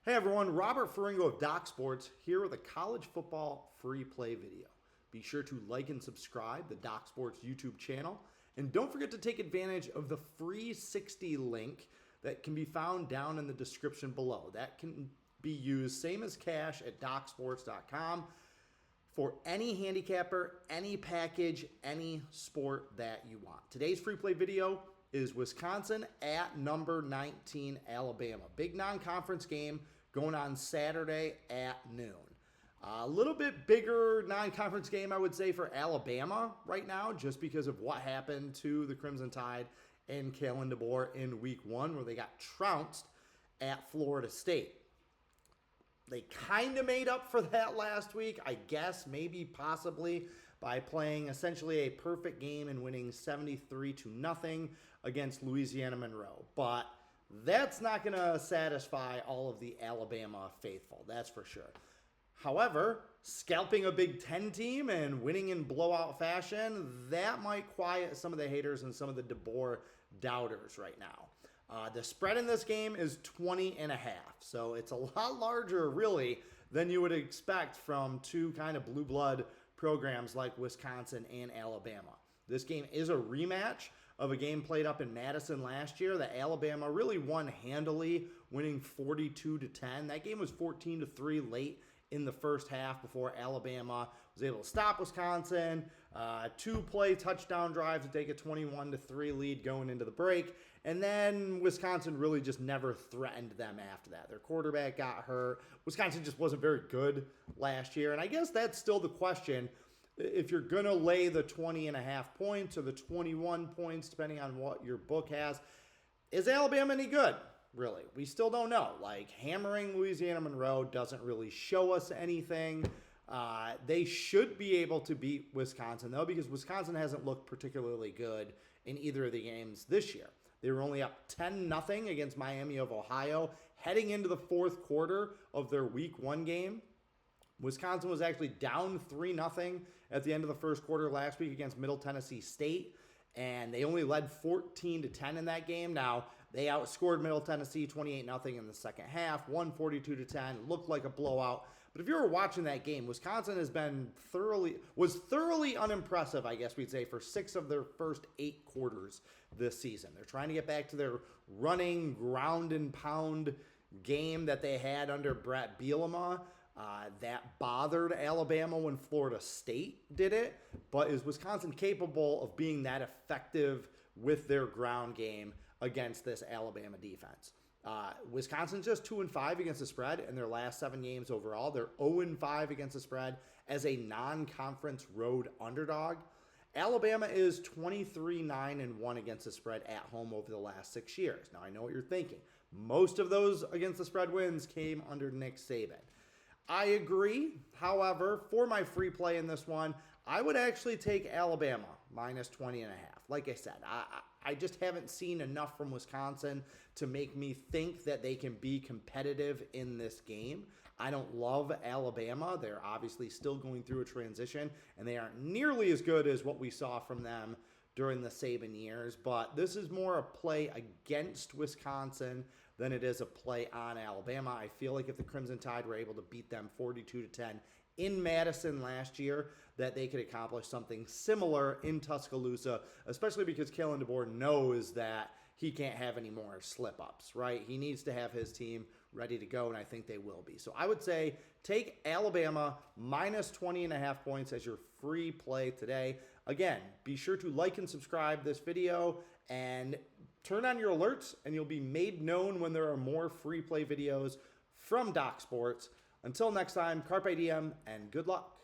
Hey everyone, Robert Ferringo of DocSports here with a college football free play video. Be sure to like and subscribe the DocSports YouTube channel, and don't forget to take advantage of the free 60 link that can be found down in the description below. That can be used same as cash at DocSports.com for any handicapper, any package, any sport that you want. Today's free play video is Wisconsin at number 19 Alabama. Big non-conference game going on Saturday at noon. A little bit bigger non-conference game, I would say, for Alabama right now, just because of what happened to the Crimson Tide and Kalen DeBoer in week one, where they got trounced at Florida State. They kind of made up for that last week, I guess, maybe possibly, by playing essentially a perfect game and winning 73-0 against Louisiana Monroe. But that's not going to satisfy all of the Alabama faithful, that's for sure. However, scalping a Big Ten team and winning in blowout fashion, that might quiet some of the haters and some of the DeBoer doubters right now. The spread in this game is 20.5, so it's a lot larger, really, than you would expect from two kind of blue blood programs like Wisconsin and Alabama. This game is a rematch of a game played up in Madison last year that Alabama really won handily, winning 42-10. That game was 14-3 late in the first half before Alabama was able to stop Wisconsin. Two-play touchdown drive to take a 21-3 lead going into the break. And then Wisconsin really just never threatened them after that. Their quarterback got hurt. Wisconsin just wasn't very good last year. And I guess that's still the question. If you're going to lay the 20.5 points or the 21 points, depending on what your book has, is Alabama any good? Really, we still don't know. Like, hammering Louisiana Monroe doesn't really show us anything. They should be able to beat Wisconsin, though, because Wisconsin hasn't looked particularly good in either of the games this year. They were only up 10-0 against Miami of Ohio heading into the fourth quarter of their week one game. Wisconsin was actually down 3-0 at the end of the first quarter last week against Middle Tennessee State, and they only led 14-10 in that game. Now, they outscored Middle Tennessee 28-0 in the second half, won 42-10, looked like a blowout. But if you were watching that game, Wisconsin was thoroughly unimpressive, I guess we'd say, for 6 of their first 8 quarters this season. They're trying to get back to their running, ground and pound game that they had under Brett Bielema. That bothered Alabama when Florida State did it. But is Wisconsin capable of being that effective with their ground game against this Alabama defense? Wisconsin's just 2-5 against the spread in their last 7 games overall. They're 0-5 against the spread as a non-conference road underdog. Alabama is 23-9-1 against the spread at home over the last 6 years. Now, I know what you're thinking. Most of those against the spread wins came under Nick Saban. I agree. However, for my free play in this one, I would actually take Alabama minus 20.5. Like I said, I just haven't seen enough from Wisconsin to make me think that they can be competitive in this game. I don't love Alabama. They're obviously still going through a transition, and they aren't nearly as good as what we saw from them during the Saban years. But this is more a play against Wisconsin than it is a play on Alabama. I feel like if the Crimson Tide were able to beat them 42-10 in Madison last year, that they could accomplish something similar in Tuscaloosa, especially because Kalen DeBoer knows that he can't have any more slip-ups, right? He needs to have his team ready to go, and I think they will be. So I would say take Alabama minus 20.5 points as your free play today. Again, be sure to like and subscribe this video and turn on your alerts, and you'll be made known when there are more free play videos from DocSports. Until next time, carpe diem and good luck.